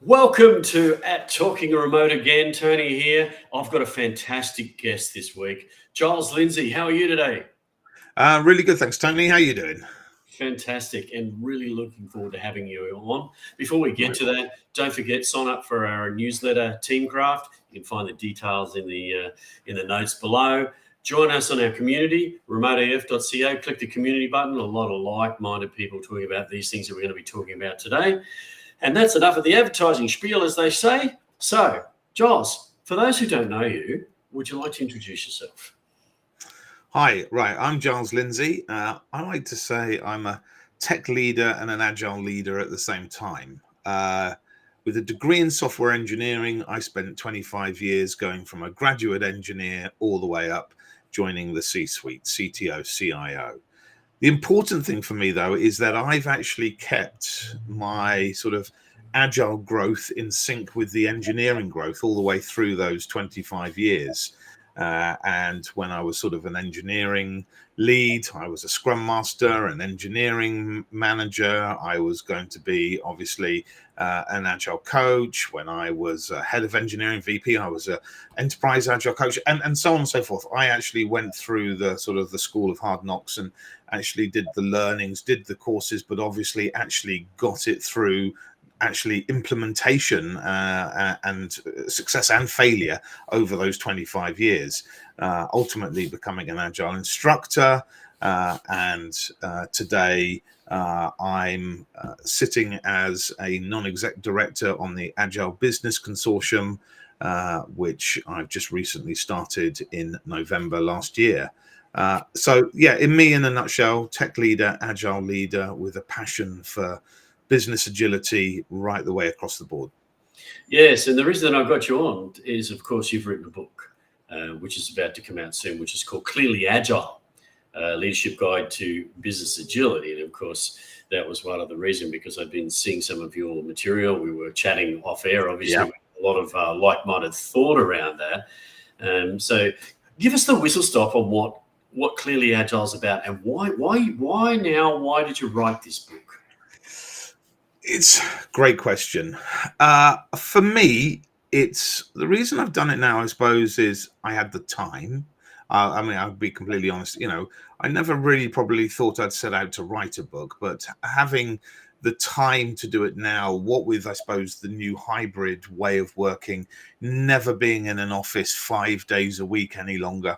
Welcome to At Talking Remote again. Tony here. I've got a fantastic guest this week. Giles Lindsay, how are you today? Really good, thanks, Tony. How you doing? Fantastic, and really looking forward to having you on. Before we get Right. to that, don't forget sign up for our newsletter, Teamcraft. You can find the details in the notes below. Join us on our community, remoteaf.co. Click the community button. A lot of like-minded people talking about these things that we're going to be talking about today. And that's enough of the advertising spiel, as they say. So, Giles, for those who don't know you, would you like to introduce yourself? Hi, right. I'm Giles Lindsay. I like to say I'm a tech leader and an agile leader at the same time. With a degree in software engineering, I spent 25 years going from a graduate engineer all the way up, joining the C-suite, CTO, CIO. The important thing for me, though, is that I've actually kept my sort of agile growth in sync with the engineering growth all the way through those 25 years. And when I was sort of an engineering lead, I was a scrum master, an engineering manager. I was going to be obviously an agile coach. When I was head of engineering VP, I was a enterprise agile coach, and so on and so forth. I actually went through the sort of the school of hard knocks and actually did the learnings, did the courses, but obviously actually got it through actually implementation and success and failure over those 25 years, ultimately becoming an agile instructor. And today I'm sitting as a non-exec director on the Agile Business Consortium, which I've just recently started in November last year. So yeah, in me, in a nutshell, tech leader, agile leader with a passion for business agility right the way across the board. Yes, and the reason that I got you on is, of course, you've written a book, which is about to come out soon, which is called Clearly Agile, Leadership Guide to Business Agility. And of course, that was one of the reasons because I've been seeing some of your material. We were chatting off air, obviously, Yeah. a lot of like-minded thought around that. So give us the whistle stop on what Clearly Agile is about and why now? Why did you write this book? It's a great question. For me, it's the reason I've done it now, I suppose, is I had the time. I mean, I'll be completely honest, I never really probably thought I'd set out to write a book, but having the time to do it now, what with, I suppose, the new hybrid way of working, never being in an office 5 days a week any longer,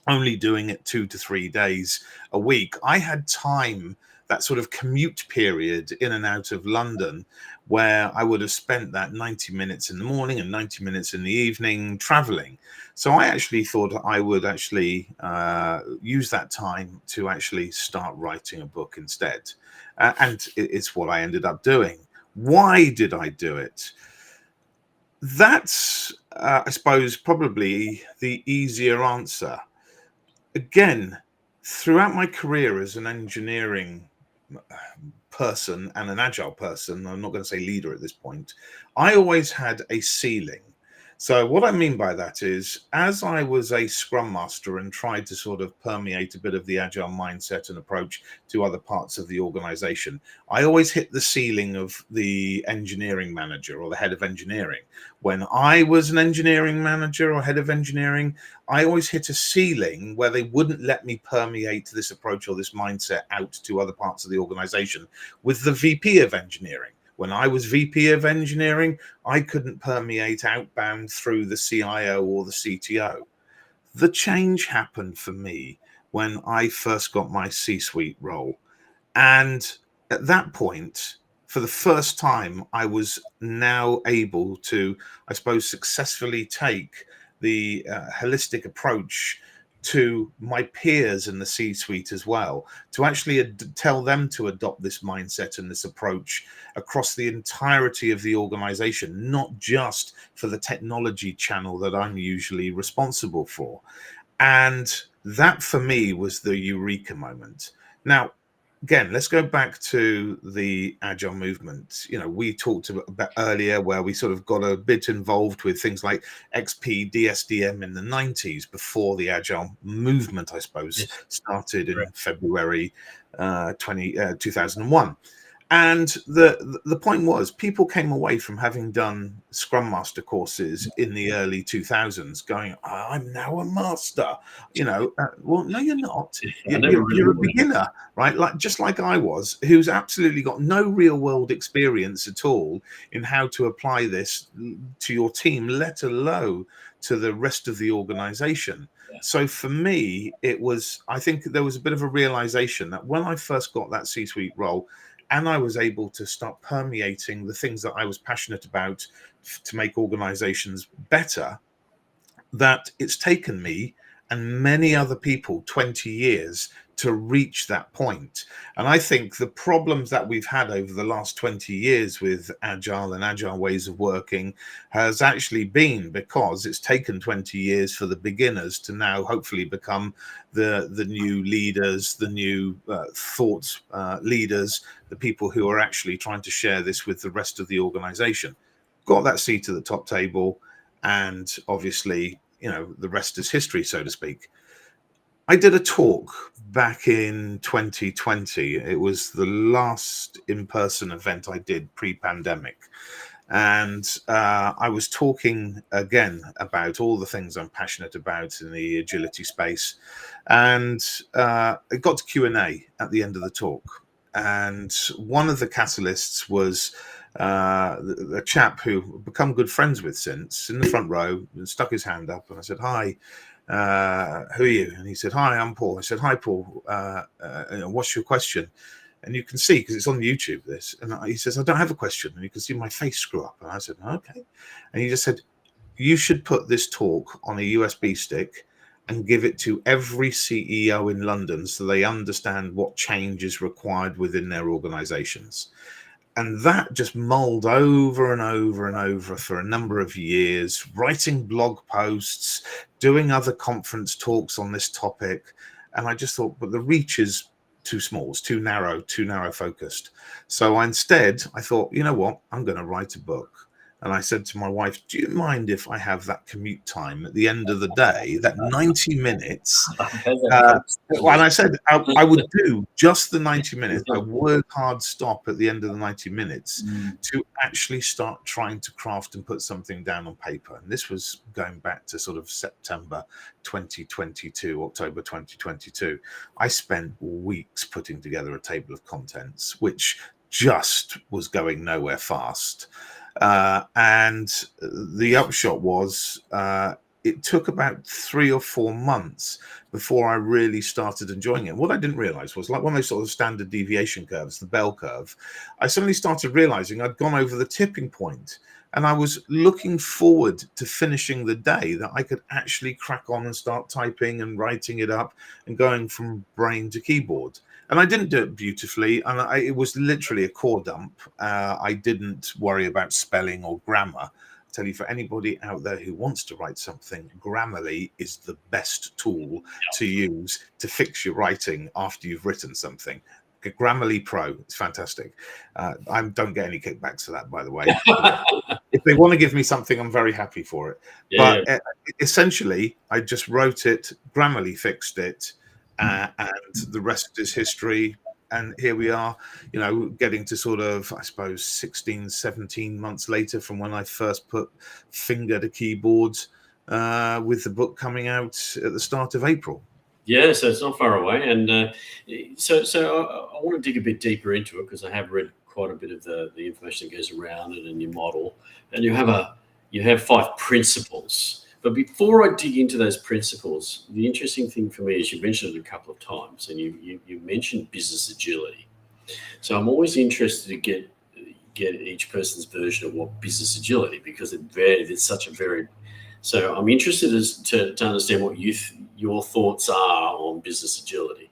only doing it 2 to 3 days a week, I had time, that sort of commute period in and out of London, where I would have spent that 90 minutes in the morning and 90 minutes in the evening traveling. So I actually thought I would actually use that time to actually start writing a book instead. And it's what I ended up doing. Why did I do it? That's, I suppose, probably the easier answer. Again, throughout my career as an engineering person and an agile person, I'm not going to say leader at this point, I always had a ceiling. So what I mean by that is, as I was a scrum master and tried to sort of permeate a bit of the agile mindset and approach to other parts of the organization, I always hit the ceiling of the engineering manager or the head of engineering. When I was an engineering manager or head of engineering, I always hit a ceiling where they wouldn't let me permeate this approach or this mindset out to other parts of the organization with the VP of engineering. When I was VP of engineering, I couldn't permeate outbound through the CIO or the CTO. The change happened for me when I first got my C-suite role. And at that point, for the first time, I was now able to, I suppose, successfully take the holistic approach to my peers in the C-suite as well, to actually tell them to adopt this mindset and this approach across the entirety of the organization, not just for the technology channel that I'm usually responsible for. And that for me was the eureka moment. Now, again, let's go back to the agile movement. We talked about earlier where we sort of got a bit involved with things like XP, DSDM in the 90s before the agile movement, I suppose, Yes. started in February 2001. And the point was, people came away from having done Scrum Master courses in the early 2000s going, I'm now a master. Well, no, you're not. I never really You're a was. beginner, right? Just like I was, who's absolutely got no real world experience at all in how to apply this to your team, let alone to the rest of the organization. So for me, I think there was a bit of a realization that when I first got that C-suite role, and I was able to start permeating the things that I was passionate about to make organizations better, that it's taken me and many other people 20 years to reach that point. And I think the problems that we've had over the last 20 years with agile and agile ways of working has actually been because it's taken 20 years for the beginners to now hopefully become the new leaders, the new thought leaders, the people who are actually trying to share this with the rest of the organization. Got that seat at the top table, and obviously, the rest is history, so to speak. I did a talk back in 2020. It was the last in-person event I did pre-pandemic. And I was talking again about all the things I'm passionate about in the agility space. And it got to Q&A at the end of the talk. And one of the catalysts was a chap who I've become good friends with since, in the front row, and stuck his hand up. And I said, hi, who are you? And he said, hi, I'm Paul. I said, hi, Paul, what's your question? And you can see, because it's on YouTube, this. And he says, I don't have a question. And you can see my face screw up. And I said, okay. And he just said, you should put this talk on a USB stick and give it to every CEO in London so they understand what change is required within their organizations. And that just mulled over and over and over for a number of years, writing blog posts, doing other conference talks on this topic. And I just thought, but the reach is too small, it's too narrow focused. So instead, I thought, you know what, I'm going to write a book. And I said to my wife, do you mind if I have that commute time at the end of the day, that 90 minutes? And I said, I would do just the 90 minutes. I work hard stop at the end of the 90 minutes to actually start trying to craft and put something down on paper. And this was going back to sort of September 2022, October 2022. I spent weeks putting together a table of contents, which just was going nowhere fast. And the upshot was it took about 3 or 4 months before I really started enjoying it. What I didn't realize was, like one of those sort of standard deviation curves, the bell curve, I suddenly started realizing I'd gone over the tipping point, and I was looking forward to finishing the day, that I could actually crack on and start typing and writing it up and going from brain to keyboard. And I didn't do it beautifully, and it was literally a core dump. I didn't worry about spelling or grammar. I tell you, for anybody out there who wants to write something, Grammarly is the best tool to use to fix your writing after you've written something. Grammarly Pro, it's fantastic. I don't get any kickbacks for that, by the way. If they want to give me something, I'm very happy for it. But essentially, I just wrote it, Grammarly fixed it, and the rest is history. And here we are, getting to sort of, I suppose, 16, 17 months later from when I first put finger to keyboards, with the book coming out at the start of April. Yeah, so it's not far away. And so I want to dig a bit deeper into it, because I have read quite a bit of the information that goes around it and your model. And you have 5 principles. But before I dig into those principles, the interesting thing for me is you mentioned it a couple of times, and you mentioned business agility. So I'm always interested to get each person's version of what business agility, because it's such a very. So I'm interested to understand what your thoughts are on business agility.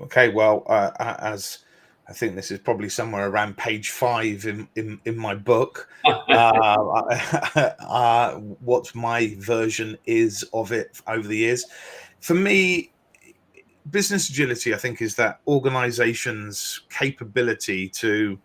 Okay, well, as I think this is probably somewhere around page 5 in my book, what my version is of it over the years. For me, business agility, I think, is that organization's capability to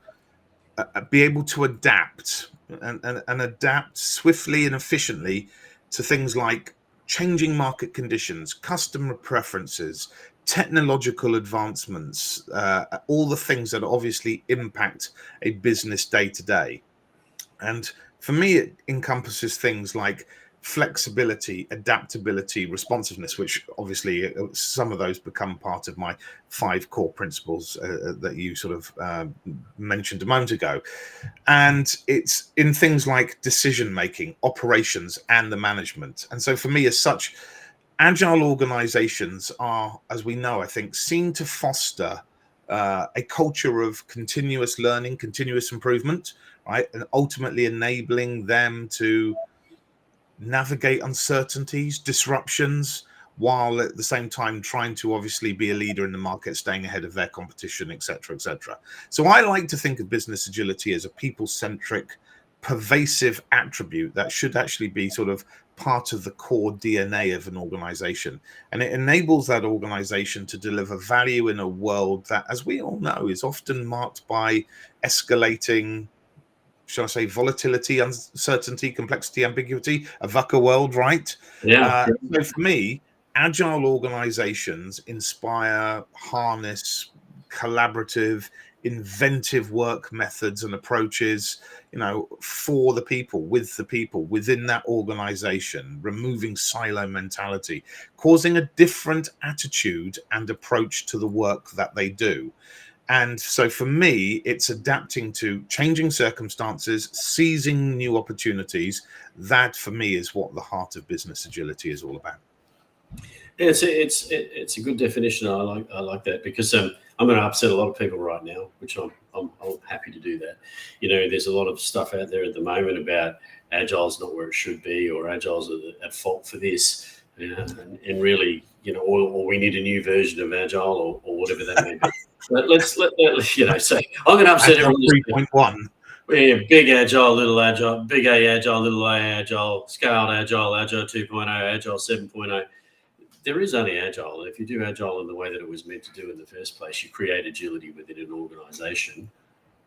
be able to adapt and adapt swiftly and efficiently to things like changing market conditions, customer preferences, technological advancements, all the things that obviously impact a business day to day. And for me, it encompasses things like flexibility, adaptability, responsiveness, which obviously some of those become part of my 5 core principles that you sort of mentioned a moment ago. And it's in things like decision making, operations, and the management. And so for me, as such, agile organizations are, as we know, I think, seen to foster a culture of continuous learning, continuous improvement, right? And ultimately enabling them to navigate uncertainties, disruptions, while at the same time trying to obviously be a leader in the market, staying ahead of their competition, et cetera, et cetera. So I like to think of business agility as a people-centric, pervasive attribute that should actually be sort of part of the core DNA of an organization. And it enables that organization to deliver value in a world that, as we all know, is often marked by escalating, shall I say, volatility, uncertainty, complexity, ambiguity, a VUCA world, right? Yeah. So for me, agile organizations inspire, harness collaborative, inventive work methods and approaches, for the people, with the people within that organization, removing silo mentality, causing a different attitude and approach to the work that they do. And so for me, it's adapting to changing circumstances, seizing new opportunities. That for me is what the heart of business agility is all about. It's a good definition. I like that, because I'm going to upset a lot of people right now, which I'm happy to do that. There's a lot of stuff out there at the moment about Agile's not where it should be, or Agile's at fault for this, and really, or we need a new version of Agile, or whatever that may be. But let's so I'm going to upset Agile everyone. 3.1. Yeah, big Agile, little Agile, big A Agile, little A Agile, scaled Agile, Agile 2.0, Agile 7.0. There is only Agile. And if you do Agile in the way that it was meant to do in the first place, you create agility within an organization.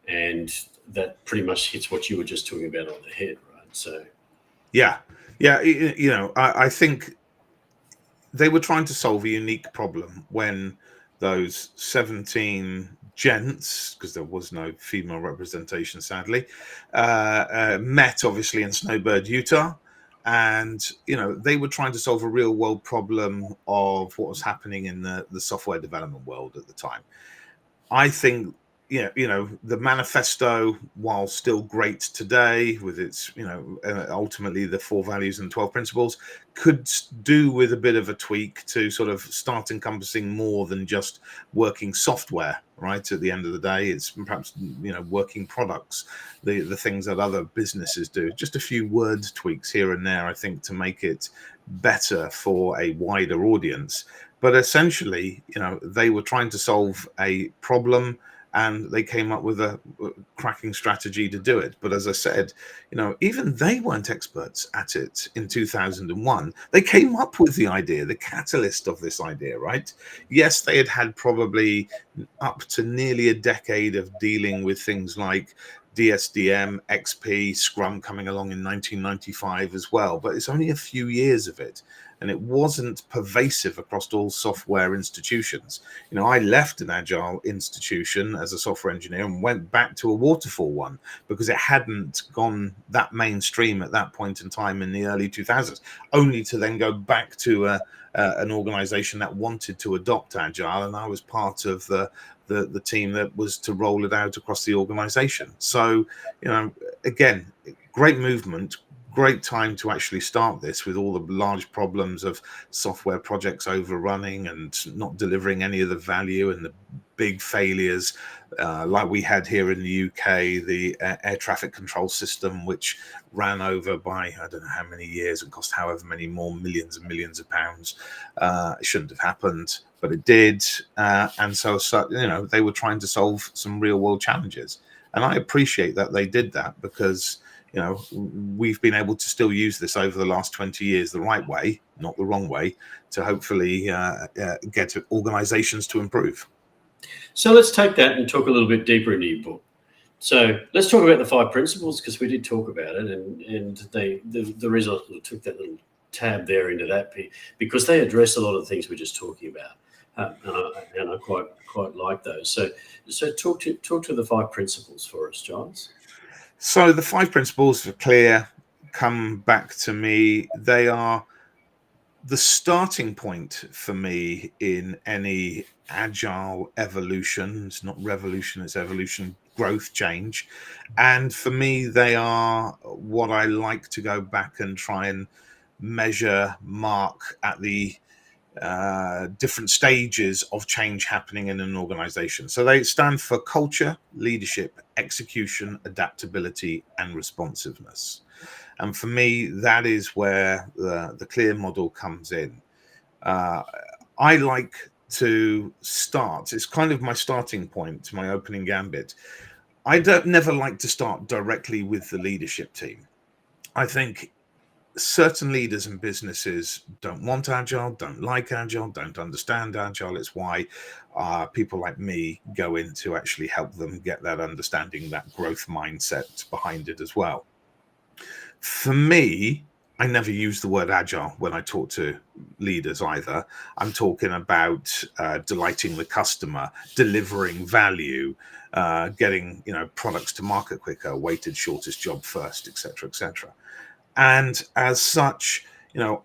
And that pretty much hits what you were just talking about on the head, right? So, yeah. I think they were trying to solve a unique problem when those 17 gents, because there was no female representation, sadly, met obviously in Snowbird, Utah. And, they were trying to solve a real world problem of what was happening in the software development world at the time. I think, the manifesto, while still great today with its, ultimately the 4 values and 12 principles, could do with a bit of a tweak to sort of start encompassing more than just working software, right? At the end of the day, it's perhaps, working products, the things that other businesses do. Just a few word tweaks here and there, I think, to make it better for a wider audience. But essentially, they were trying to solve a problem, and they came up with a cracking strategy to do it. But as I said, even they weren't experts at it in 2001. They came up with the idea, the catalyst of this idea, right? Yes, they had probably up to nearly a decade of dealing with things like DSDM, XP, Scrum coming along in 1995 as well. But it's only a few years of it. And it wasn't pervasive across all software institutions. I left an Agile institution as a software engineer and went back to a waterfall one because it hadn't gone that mainstream at that point in time in the early 2000s, only to then go back to an organization that wanted to adopt Agile. And I was part of the team that was to roll it out across the organization. So, again, great movement. Great time to actually start this with all the large problems of software projects overrunning and not delivering any of the value, and the big failures like we had here in the UK, the air traffic control system, which ran over by I don't know how many years and cost however many more millions and millions of pounds. It shouldn't have happened, but it did. And so they were trying to solve some real world challenges. And I appreciate that they did that, because we've been able to still use this over the last 20 years the right way, not the wrong way, to hopefully get organizations to improve. So let's take that and talk a little bit deeper into your book. So let's talk about the 5 principles, because we did talk about it, and the reason I took that little tab there into that, because they address a lot of the things we're just talking about. And I quite like those. So talk to the 5 principles for us, Giles. So the 5 principles for clear come back to me. They are the starting point for me in any agile evolution. It's not revolution, it's evolution, growth, change. And for me, they are what I like to go back and try and measure, mark at the different stages of change happening in an organization. So they stand for culture, leadership, execution, adaptability, and responsiveness. And for me, that is where the clear model comes in. I like to start, it's kind of my starting point, my opening gambit. I never like to start directly with the leadership team. I think certain leaders and businesses don't want agile, don't like agile, don't understand agile. It's why people like me go in to actually help them get that understanding, that growth mindset behind it as well. For me, I never use the word agile when I talk to leaders either. I'm talking about delighting the customer, delivering value, getting products to market quicker, weighted shortest job first, etc., etc. And as such,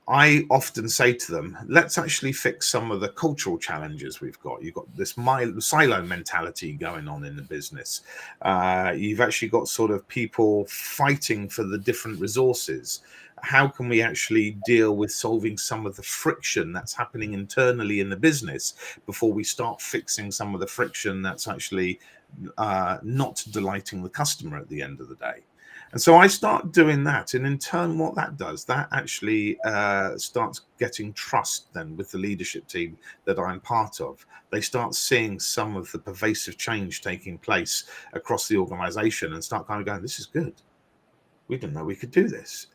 I often say to them, let's actually fix some of the cultural challenges we've got. You've got this silo mentality going on in the business. You've actually got sort of people fighting for the different resources. How can we actually deal with solving some of the friction that's happening internally in the business before we start fixing some of the friction that's actually not delighting the customer at the end of the day? And so I start doing that. And in turn, what that does, that actually starts getting trust then with the leadership team that I'm part of. They start seeing some of the pervasive change taking place across the organization and start kind of going, this is good. We didn't know we could do this.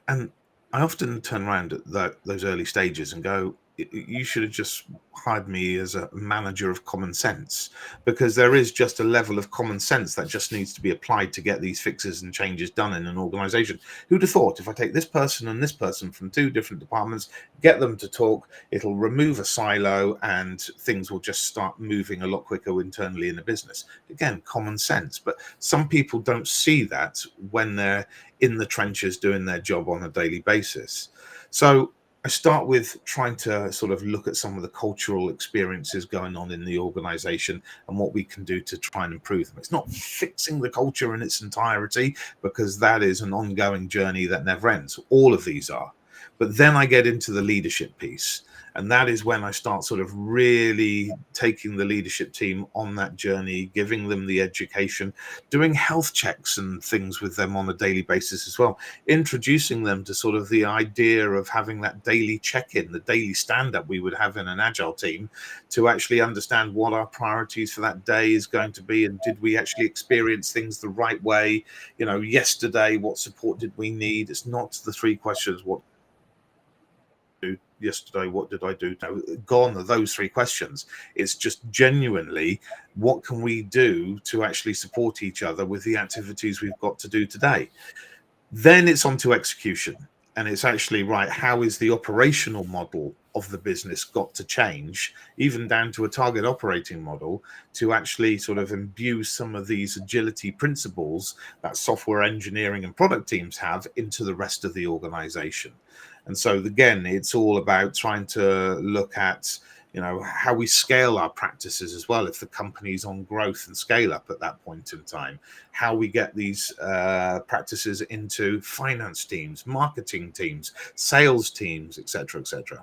And I often turn around at those early stages and go, you should have just hired me as a manager of common sense, because there is just a level of common sense that just needs to be applied to get these fixes and changes done in an organization. Who'd have thought if I take this person and this person from 2 different departments, get them to talk, it'll remove a silo and things will just start moving a lot quicker internally in the business. Again, common sense. But some people don't see that when they're in the trenches doing their job on a daily basis. So I start with trying to sort of look at some of the cultural experiences going on in the organization and what we can do to try and improve them. It's not fixing the culture in its entirety, because that is an ongoing journey that never ends. All of these are. But then I get into the leadership piece. And that is when I start sort of really taking the leadership team on that journey, giving them the education, doing health checks and things with them on a daily basis as well, introducing them to sort of the idea of having that daily check-in, the daily stand-up we would have in an agile team, to actually understand what our priorities for that day is going to be, and did we actually experience things the right way? Yesterday, what support did we need? It's not the 3 questions, what yesterday, what did I do? No, gone are those 3 questions. It's just genuinely, what can we do to actually support each other with the activities we've got to do today? Then it's on to execution. And it's actually, right, how is the operational model of the business got to change, even down to a target operating model, to actually sort of imbue some of these agility principles that software engineering and product teams have into the rest of the organization. And so again, it's all about trying to look at how we scale our practices as well. If the company's on growth and scale up at that point in time, how we get these practices into finance teams, marketing teams, sales teams, etc., etc.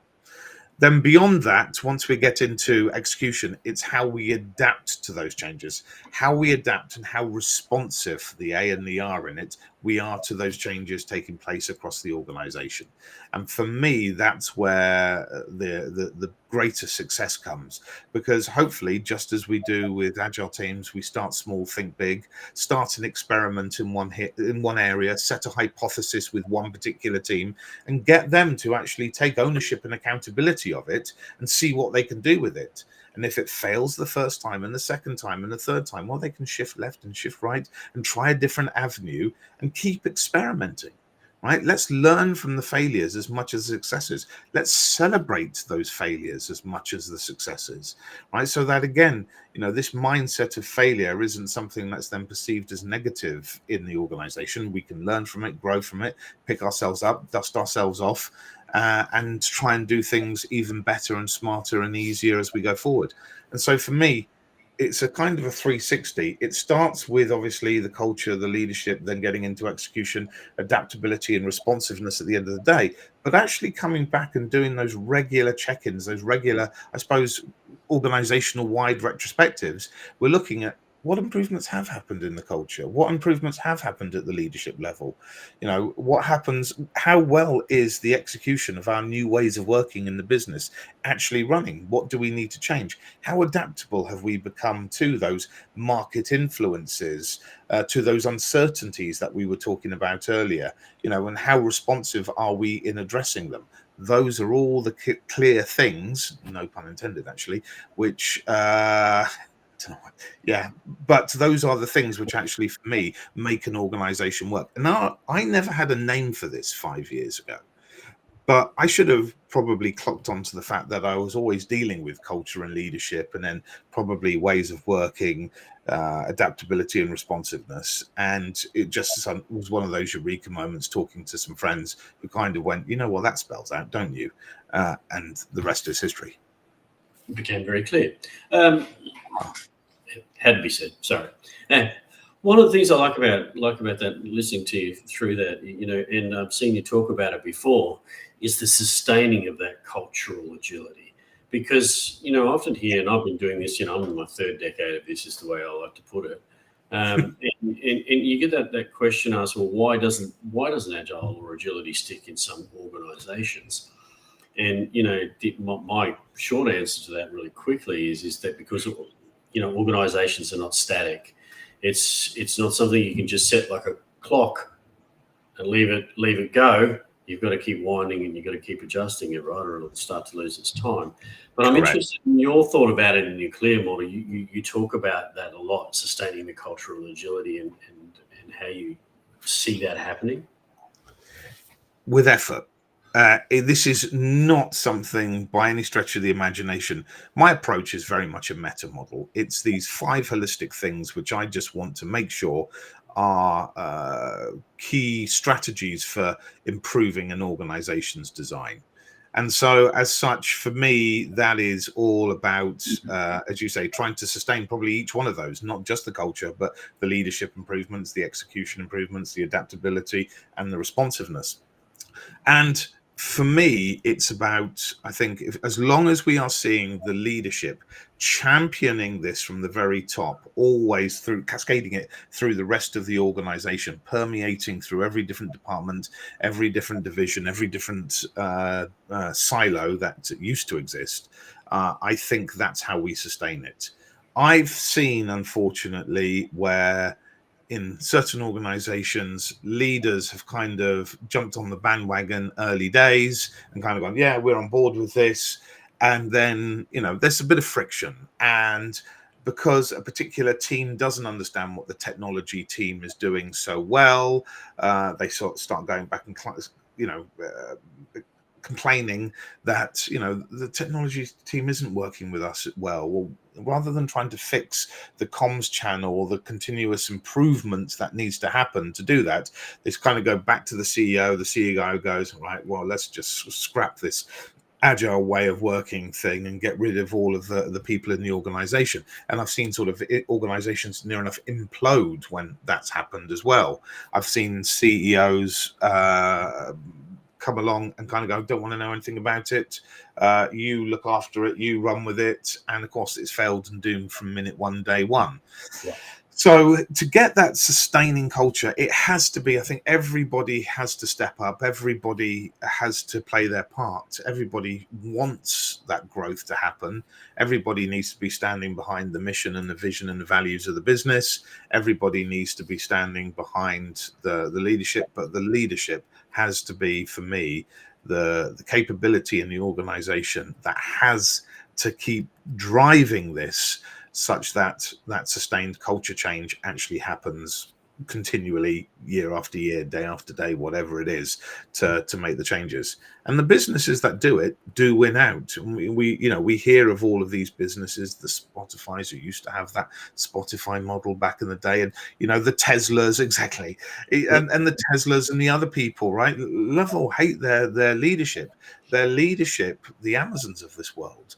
Then beyond that, once we get into execution, it's how we adapt to those changes, how we adapt and how responsive, the A and the R in it, we are to those changes taking place across the organization. And for me, that's where the greater success comes, because hopefully, just as we do with agile teams, we start small, think big, start an experiment in one area, set a hypothesis with one particular team, and get them to actually take ownership and accountability of it and see what they can do with it. And if it fails the first time and the second time and the third time, they can shift left and shift right and try a different avenue and keep experimenting. right? Let's learn from the failures as much as the successes. Let's celebrate those failures as much as the successes, right? So that again, this mindset of failure isn't something that's then perceived as negative in the organization. We can learn from it, grow from it, pick ourselves up, dust ourselves off, and try and do things even better and smarter and easier as we go forward. And so for me, it's a kind of a 360. It starts with obviously the culture, the leadership, then getting into execution, adaptability and responsiveness at the end of the day, but actually coming back and doing those regular check-ins, those regular, I suppose, organizational wide retrospectives. We're looking at what improvements have happened in the culture, what improvements have happened at the leadership level, what happens, how well is the execution of our new ways of working in the business actually running, what do we need to change, how adaptable have we become to those market influences, to those uncertainties that we were talking about earlier, and how responsive are we in addressing them. Those are all the clear things, no pun intended actually, which yeah, but those are the things which actually for me make an organization work. And now, I never had a name for this 5 years ago, but I should have probably clocked onto the fact that I was always dealing with culture and leadership, and then probably ways of working, adaptability and responsiveness. And it just was one of those eureka moments talking to some friends who kind of went, well, that spells out, don't you? And the rest is history. It became very clear. Had to be said. Sorry. Now, one of the things I like about that, listening to you through that, and I've seen you talk about it before, is the sustaining of that cultural agility. Because I often hear, and I've been doing this, I'm in my third decade of this, is the way I like to put it. And you get that question asked, well, why doesn't agile or agility stick in some organizations? And my short answer to that really quickly is that because organizations are not static. It's not something you can just set like a clock and leave it go. You've got to keep winding and you've got to keep adjusting it, right, or it'll start to lose its time. But I'm interested in your thought about it in your Clear model. You talk about that a lot, sustaining the cultural agility and how you see that happening. With effort. This is not something by any stretch of the imagination. My approach is very much a meta model. It's these 5 holistic things which I just want to make sure are key strategies for improving an organization's design. And so as such, for me, that is all about, as you say, trying to sustain probably each one of those, not just the culture, but the leadership improvements, the execution improvements, the adaptability and the responsiveness. And for me, it's about, I think, as long as we are seeing the leadership championing this from the very top, always through cascading it through the rest of the organization, permeating through every different department, every different division, every different silo that used to exist, I think that's how we sustain it. I've seen, unfortunately, where in certain organizations, leaders have kind of jumped on the bandwagon early days and kind of gone, yeah, we're on board with this. And then, there's a bit of friction. And because a particular team doesn't understand what the technology team is doing so well, they sort of start going back and, complaining that the technology team isn't working with us well, rather than trying to fix the comms channel or the continuous improvements that needs to happen to do that, they kind of go back to the CEO. The CEO goes, right, well, let's just scrap this agile way of working thing and get rid of all of the people in the organization. And I've seen sort of organizations near enough implode when that's happened as well. I've seen CEOs come along and kind of go, don't want to know anything about it. You look after it, you run with it. And of course, it's failed and doomed from minute one, day one. Yeah. So to get that sustaining culture, it has to be, I think everybody has to step up. Everybody has to play their part. Everybody wants that growth to happen. Everybody needs to be standing behind the mission and the vision and the values of the business. Everybody needs to be standing behind the leadership, but the leadership has to be, for me, the capability in the organization that has to keep driving this, such that that sustained culture change actually happens continually year after year, day after day, whatever it is, to make the changes. And the businesses that do it do win out. We hear of all of these businesses, the Spotifys who used to have that Spotify model back in the day, and the Teslas, exactly, and the Teslas and the other people, right? Love or hate their leadership, the Amazons of this world,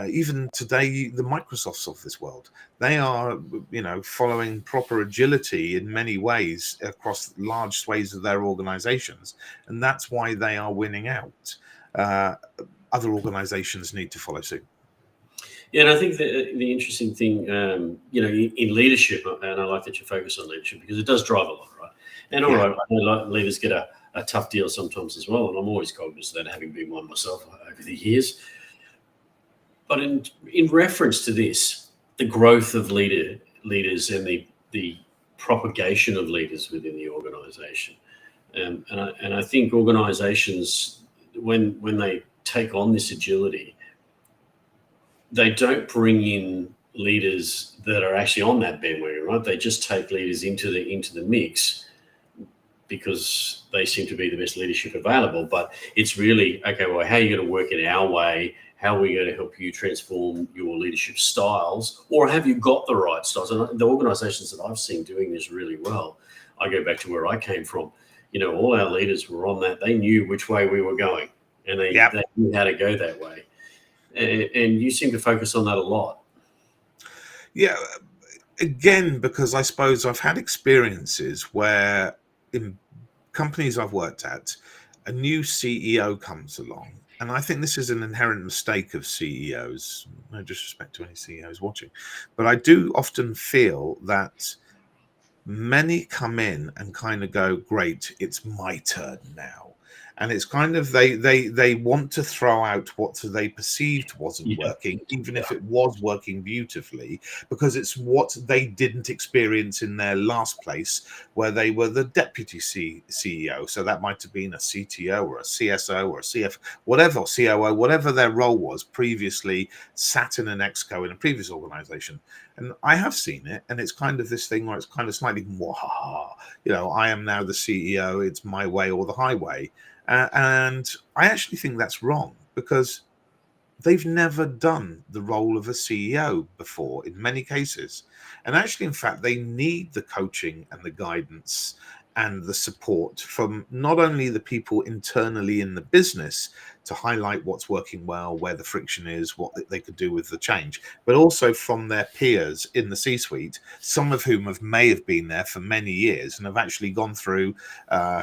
even today, the Microsofts of this world. They are, following proper agility in many ways across large swathes of their organizations. And that's why they are winning out. Other organizations need to follow suit. Yeah, and I think the interesting thing, in leadership, and I like that you focus on leadership because it does drive a lot, right? And all right, I know leaders get a tough deal sometimes as well, and I'm always cognizant of that, having been one myself over the years. But in reference to this, the growth of leaders and the propagation of leaders within the organisation, and I think organisations, when they take on this agility, they don't bring in leaders that are actually on that bandwagon, right? They just take leaders into the mix because they seem to be the best leadership available. But it's really, okay, well, how are you going to work in our way? How are we going to help you transform your leadership styles? Or have you got the right styles? And the organizations that I've seen doing this really well, I go back to where I came from. All our leaders were on that. They knew which way we were going, and they knew how to go that way. And you seem to focus on that a lot. Yeah, again, because I suppose I've had experiences where in companies I've worked at, a new CEO comes along. And I think this is an inherent mistake of CEOs. No disrespect to any CEOs watching, but I do often feel that many come in and kind of go, great, it's my turn now. And it's kind of they want to throw out what they perceived wasn't working, even if it was working beautifully, because it's what they didn't experience in their last place, where they were the deputy CEO. So that might have been a CTO or a CSO or a CF, whatever, COO, whatever their role was previously, sat in an exco in a previous organization. And I have seen it, and it's kind of this thing where it's kind of slightly I am now the CEO, it's my way or the highway. And I actually think that's wrong, because they've never done the role of a CEO before in many cases. And actually, in fact, they need the coaching and the guidance and the support from not only the people internally in the business to highlight what's working well, where the friction is, what they could do with the change, but also from their peers in the C-suite, some of whom may have been there for many years and have actually gone through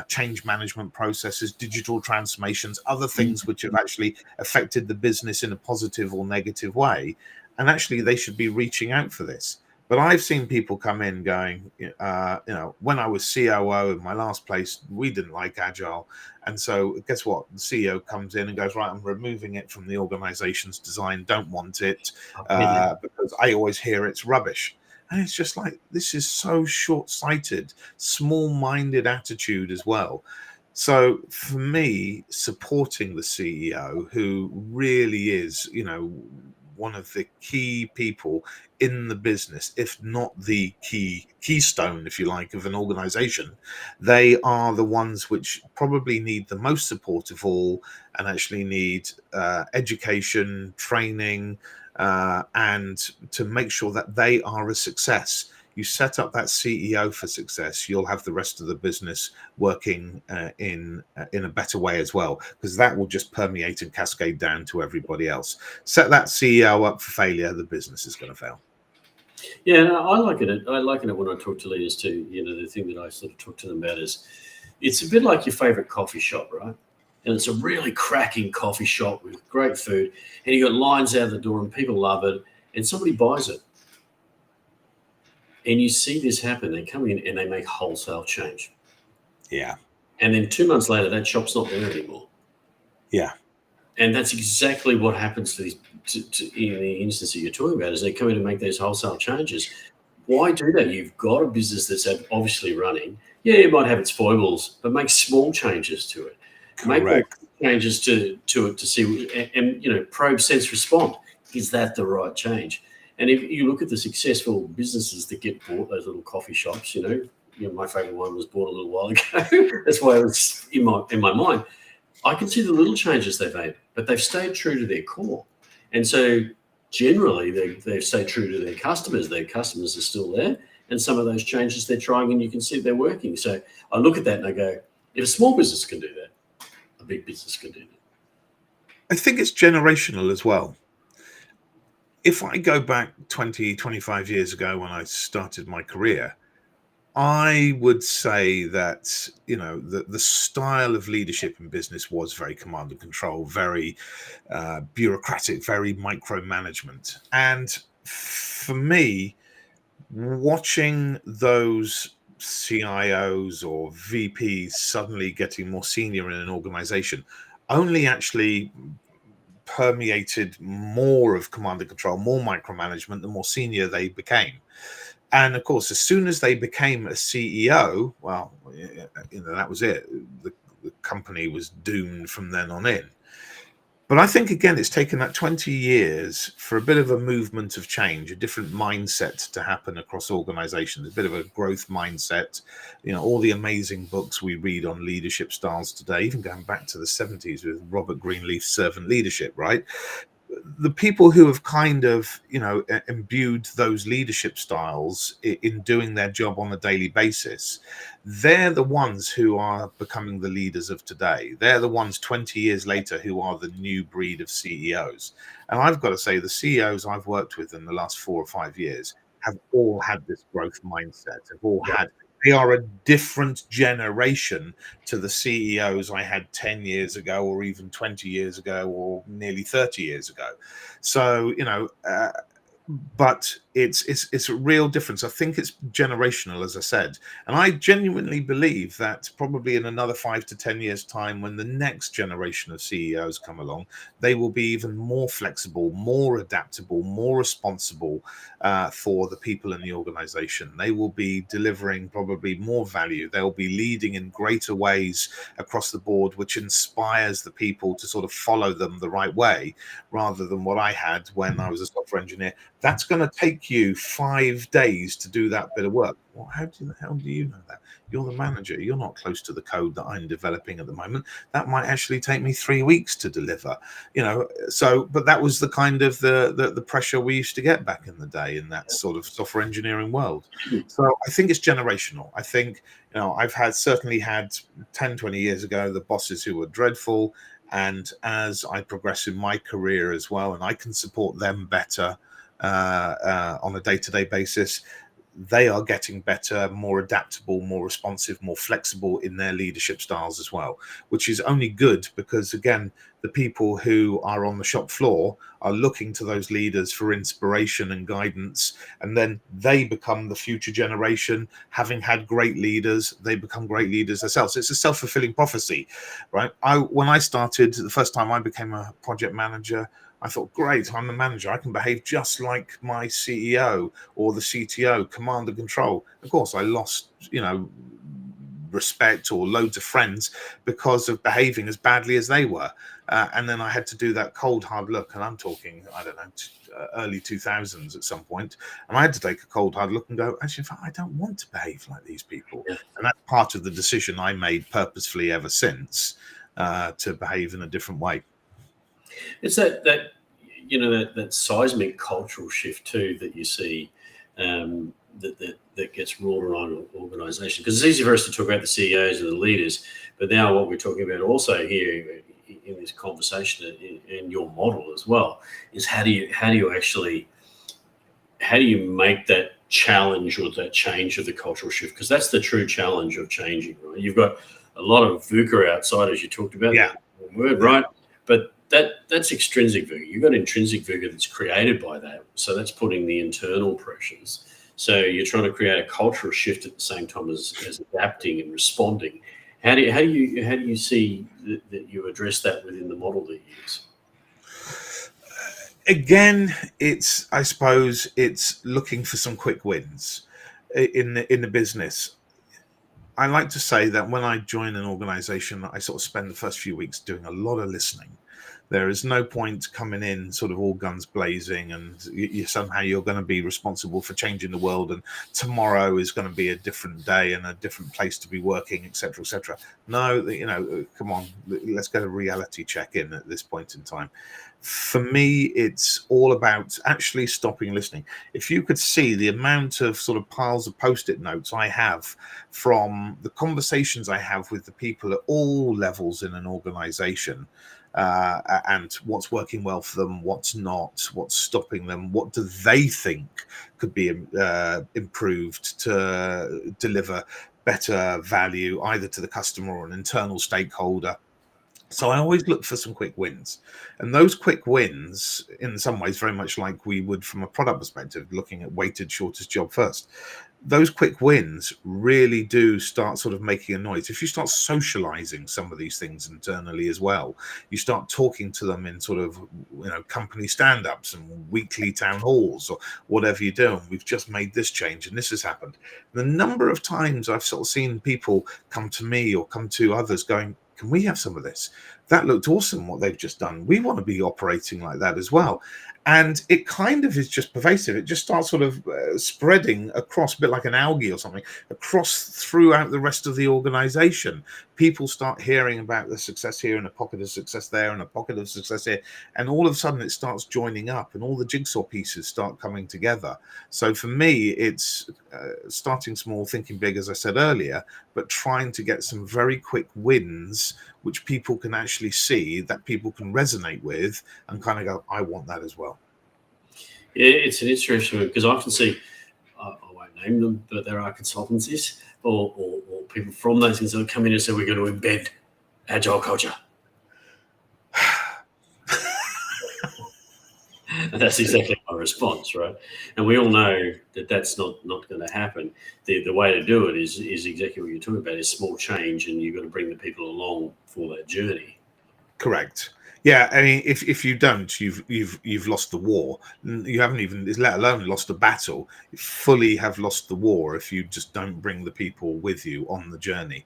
change management processes, digital transformations, other things which have actually affected the business in a positive or negative way. And actually, they should be reaching out for this. But I've seen people come in going, when I was COO in my last place, we didn't like Agile. And so guess what? The CEO comes in and goes, right, I'm removing it from the organization's design. Don't want it because I always hear it's rubbish. And it's just like, this is so short-sighted, small-minded attitude as well. So for me, supporting the CEO, who really is, one of the key people in the business, if not the keystone, if you like, of an organization, they are the ones which probably need the most support of all, and actually need education, training, and to make sure that they are a success. You set up that CEO for success, you'll have the rest of the business working in a better way as well, because that will just permeate and cascade down to everybody else. Set that CEO up for failure, the business is going to fail. Yeah, and I liken it when I talk to leaders too. The thing that I sort of talk to them about is, it's a bit like your favorite coffee shop, right? And it's a really cracking coffee shop with great food, and you got lines out the door and people love it, and somebody buys it. And you see this happen. They come in and they make wholesale change. Yeah. And then 2 months later, that shop's not there anymore. Yeah. And that's exactly what happens to these, in the instance that you're talking about, is they come in and make those wholesale changes. Why do that? You've got a business that's obviously running. Yeah, it might have its foibles, but make small changes to it. Correct. Make changes to it to see, and probe, sense, respond. Is that the right change? And if you look at the successful businesses that get bought, those little coffee shops, my favorite one was bought a little while ago. That's why it was in my mind. I can see the little changes they've made, but they've stayed true to their core. And so generally they've stayed true to their customers. Their customers are still there. And some of those changes they're trying, and you can see they're working. So I look at that and I go, if a small business can do that, a big business can do that. I think it's generational as well. If I go back 20, 25 years ago when I started my career, I would say that, the style of leadership in business was very command and control, very bureaucratic, very micromanagement. And for me, watching those CIOs or VPs suddenly getting more senior in an organization only actually permeated more of command and control, more micromanagement, the more senior they became. And of course, as soon as they became a CEO, well, that was it. The company was doomed from then on in. But I think, again, it's taken that 20 years for a bit of a movement of change, a different mindset to happen across organizations, a bit of a growth mindset. All the amazing books we read on leadership styles today, even going back to the 70s with Robert Greenleaf's Servant Leadership, right? The people who have kind of, imbued those leadership styles in doing their job on a daily basis, they're the ones who are becoming the leaders of today. They're the ones 20 years later who are the new breed of CEOs. And I've got to say, the CEOs I've worked with in the last 4 or 5 years have all had this growth mindset, they are a different generation to the CEOs I had 10 years ago, or even 20 years ago, or nearly 30 years ago. So, but it's a real difference. I think it's generational, as I said, and I genuinely believe that probably in another 5 to 10 years' time, when the next generation of CEOs come along, they will be even more flexible, more adaptable, more responsible for the people in the organization. They will be delivering probably more value. They'll be leading in greater ways across the board, which inspires the people to sort of follow them the right way, rather than what I had when I was a software engineer. That's going to take you 5 days to do that bit of work. Well, how do you know that? You're the manager. You're not close to the code that I'm developing at the moment. That might actually take me 3 weeks to deliver. So, but that was the kind of the pressure we used to get back in the day in that sort of software engineering world. So I think it's generational. I think, I've certainly had 10, 20 years ago, the bosses who were dreadful. And as I progress in my career as well, and I can support them better on a day-to-day basis, they are getting better, more adaptable, more responsive, more flexible in their leadership styles as well, which is only good because, again, the people who are on the shop floor are looking to those leaders for inspiration and guidance, and then they become the future generation. Having had great leaders, they become great leaders themselves. It's a self-fulfilling prophecy, right? When I started, the first time I became a project manager, I thought, great, I'm the manager. I can behave just like my CEO or the CTO, command and control. Of course, I lost, respect or loads of friends because of behaving as badly as they were. And then I had to do that cold, hard look. And I'm talking, I don't know, early 2000s at some point. And I had to take a cold, hard look and go, actually, in fact, I don't want to behave like these people. Yeah. And that's part of the decision I made purposefully ever since, to behave in a different way. It's that seismic cultural shift too that you see that gets rolled around an organization, because it's easy for us to talk about the CEOs and the leaders, but now what we're talking about also here in this conversation in your model as well is how do you make that challenge or that change of the cultural shift, because that's the true challenge of changing, right? You've got a lot of VUCA outside, as you talked about, that word, right? But that's extrinsic VUCA. You've got intrinsic VUCA that's created by that. So that's putting the internal pressures. So you're trying to create a cultural shift at the same time as adapting and responding. How do you see that you address that within the model that you use? Again, I suppose it's looking for some quick wins in the business. I like to say that when I join an organization, I sort of spend the first few weeks doing a lot of listening. There is no point coming in sort of all guns blazing and somehow you're going to be responsible for changing the world and tomorrow is going to be a different day and a different place to be working, etc., etc. No, come on, let's get a reality check in at this point in time. For me, it's all about actually stopping listening. If you could see the amount of sort of piles of post-it notes I have from the conversations I have with the people at all levels in an organization, and what's working well for them, what's not, what's stopping them, what do they think could be improved to deliver better value either to the customer or an internal stakeholder. So I always look for some quick wins, and those quick wins in some ways very much like we would from a product perspective, looking at weighted shortest job first. Those quick wins really do start sort of making a noise. If you start socializing some of these things internally as well, you start talking to them in sort of company stand-ups and weekly town halls or whatever you do, and we've just made this change and this has happened. The number of times I've sort of seen people come to me or come to others going, can we have some of this? That looked awesome what they've just done. We want to be operating like that as well. And it kind of is just pervasive. It just starts sort of spreading across, a bit like an algae or something, across throughout the rest of the organization. People start hearing about the success here and a pocket of success there and a pocket of success here. And all of a sudden it starts joining up and all the jigsaw pieces start coming together. So for me, it's starting small, thinking big, as I said earlier, but trying to get some very quick wins which people can actually see, that people can resonate with and kind of go, I want that as well. Yeah, it's an interesting one because I often see, I won't name them, but there are consultancies or people from those things that come in and say, we're going to embed agile culture. And that's exactly my response, right? And we all know that that's not going to happen. The way to do it is exactly what you're talking about, is small change, and you've got to bring the people along for that journey. Correct. Yeah, I mean, if you don't, you've lost the war. You haven't even, let alone lost a battle. You fully have lost the war if you just don't bring the people with you on the journey.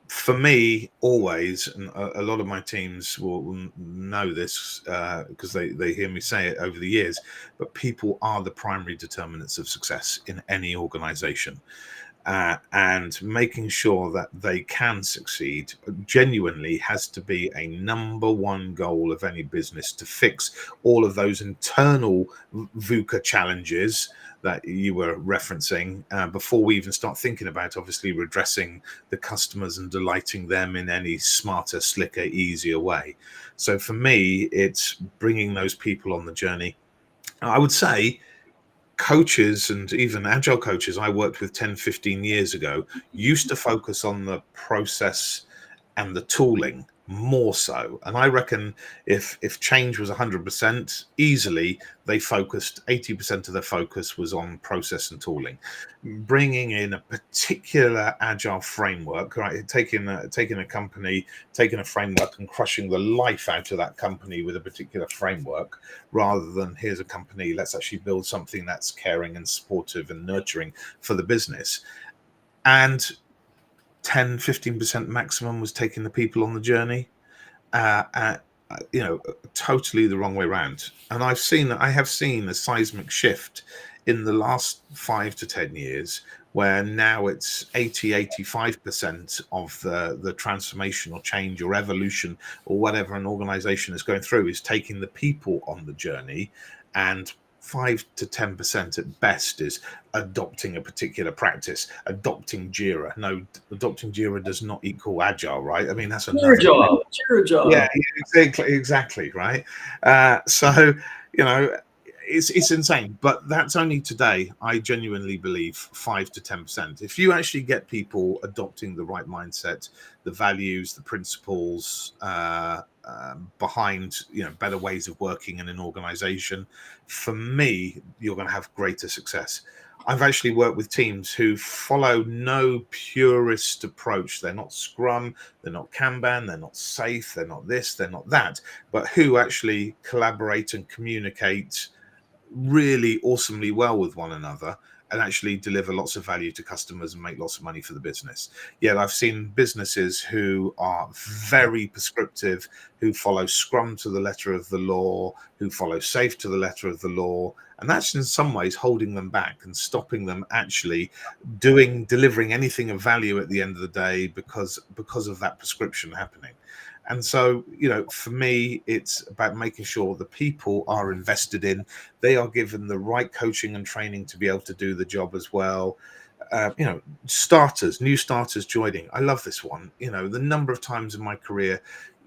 For me, always, and a lot of my teams will know this because they hear me say it over the years, but people are the primary determinants of success in any organization. And making sure that they can succeed genuinely has to be a number one goal of any business, to fix all of those internal VUCA challenges that you were referencing before we even start thinking about obviously redressing the customers and delighting them in any smarter, slicker, easier way. So for me, it's bringing those people on the journey. I would say coaches and even agile coaches I worked with 10, 15 years ago used to focus on the process and the tooling more so. And I reckon if change was 100%, easily they focused 80% of their focus was on process and tooling. Bringing in a particular agile framework, right? Taking a company, taking a framework and crushing the life out of that company with a particular framework, rather than here's a company, let's actually build something that's caring and supportive and nurturing for the business. And 10-15% maximum was taking the people on the journey, totally the wrong way around. And I have seen a seismic shift in the last 5 to 10 years, where now it's 80-85% of the transformation or change or evolution or whatever an organization is going through is taking the people on the journey, and 5 to 10% at best is adopting a particular practice, adopting Jira. No, adopting Jira does not equal agile, right? I mean, that's another Jira job. Yeah, exactly, right? So, it's insane, but that's only today. I genuinely believe 5 to 10%. If you actually get people adopting the right mindset, the values, the principles behind better ways of working in an organization, for me, you're going to have greater success. I've actually worked with teams who follow no purist approach. They're not Scrum, they're not Kanban, they're not SAFe, they're not this, they're not that, but who actually collaborate and communicate really awesomely well with one another. and actually deliver lots of value to customers and make lots of money for the business. Yet I've seen businesses who are very prescriptive, who follow Scrum to the letter of the law, who follow SAFe to the letter of the law, and that's in some ways holding them back and stopping them actually delivering anything of value at the end of the day because of that prescription happening. And so, for me, it's about making sure the people are invested in, they are given the right coaching and training to be able to do the job as well. New starters joining. I love this one. The number of times in my career,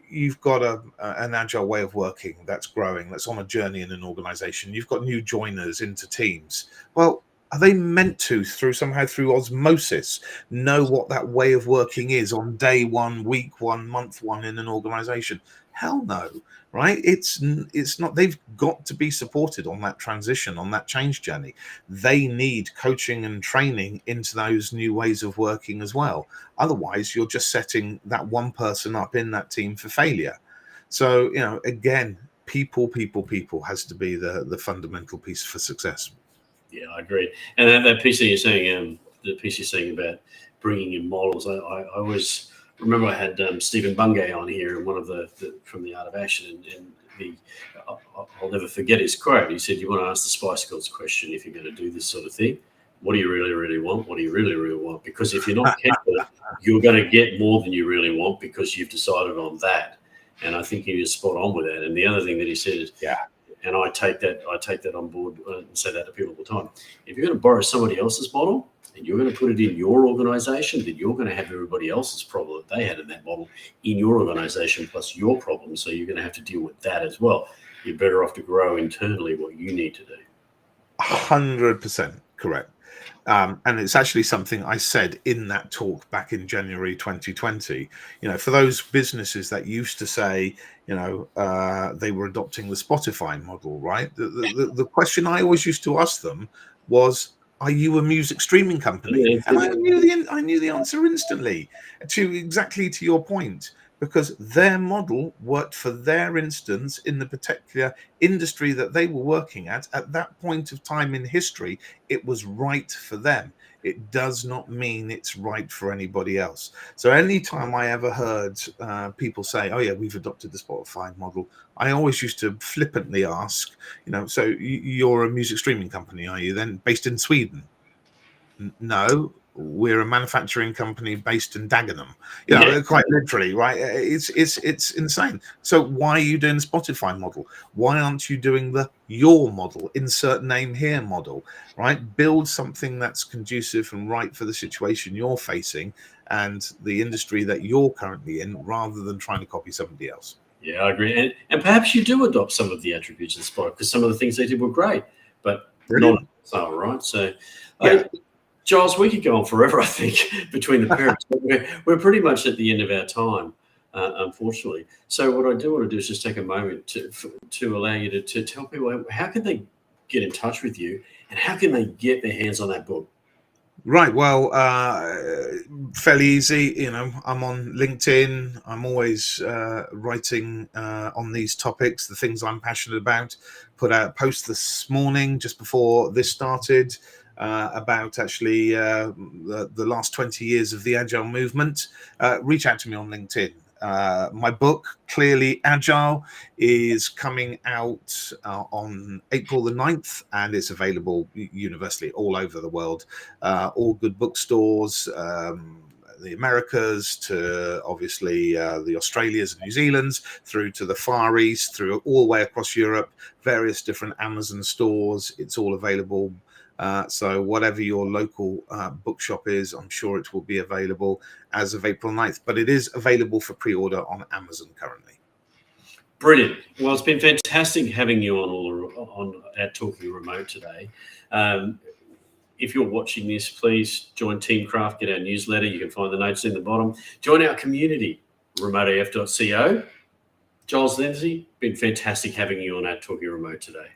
you've got an agile way of working that's growing, that's on a journey in an organization. You've got new joiners into teams. Well, are they meant to, somehow through osmosis, know what that way of working is on day one, week one, month one in an organization? Hell no, right? It's not. They've got to be supported on that transition, on that change journey. They need coaching and training into those new ways of working as well. Otherwise, you're just setting that one person up in that team for failure. So, again, people has to be the fundamental piece for success. Yeah, I agree. And that piece that you're saying, the piece you're saying about bringing in models, I always remember I had Stephen Bungay on here, and one of the from the Art of Action, and I'll never forget his quote. He said, "You want to ask the Spice Girls question if you're going to do this sort of thing. What do you really, really want? What do you really, really want? Because if you're not careful, you're going to get more than you really want because you've decided on that." And I think he was spot on with that. And the other thing that he said is, and I take that on board and say that to people all the time. If you're going to borrow somebody else's model and you're going to put it in your organization, then you're going to have everybody else's problem that they had in that model in your organization plus your problem. So you're going to have to deal with that as well. You're better off to grow internally what you need to do. 100% correct. And it's actually something I said in that talk back in January 2020. For those businesses that used to say, they were adopting the Spotify model, right? The question I always used to ask them was, "Are you a music streaming company?" And I knew the answer instantly, exactly to your point, because their model worked for their instance in the particular industry that they were working at that point of time in history. It was right for them. It does not mean it's right for anybody else. So anytime I ever heard people say, "Oh yeah, we've adopted the Spotify model," I always used to flippantly ask, "So you're a music streaming company, are you then based in Sweden?" No, we're a manufacturing company based in Dagenham. Quite literally, right? It's insane. So why are you doing the Spotify model? Why aren't you doing the your model, insert name here model, right? Build something that's conducive and right for the situation you're facing and the industry that you're currently in, rather than trying to copy somebody else. Yeah, I agree. And perhaps you do adopt some of the attributes of Spotify because some of the things they did were great, but not so, right? So Giles, we could go on forever, I think, between the parents. We're pretty much at the end of our time, unfortunately. So what I do want to do is just take a moment to allow you to tell people how can they get in touch with you and how can they get their hands on that book? Right. Well, fairly easy. I'm on LinkedIn. I'm always writing on these topics, the things I'm passionate about. Put out a post this morning just before this started about actually the last 20 years of the Agile movement. Reach out to me on LinkedIn. My book, Clearly Agile, is coming out on April the 9th, and it's available universally all over the world. All good bookstores, the Americas to obviously the Australias and New Zealands, through to the Far East, through all the way across Europe, various different Amazon stores. It's all available. So whatever your local bookshop is, I'm sure it will be available as of April 9th. But it is available for pre-order on Amazon currently. Brilliant. Well, it's been fantastic having you on at Talking Remote today. If you're watching this, please join Team Craft, get our newsletter. You can find the notes in the bottom. Join our community, remoteaf.co. Giles Lindsay, been fantastic having you on at Talking Remote today.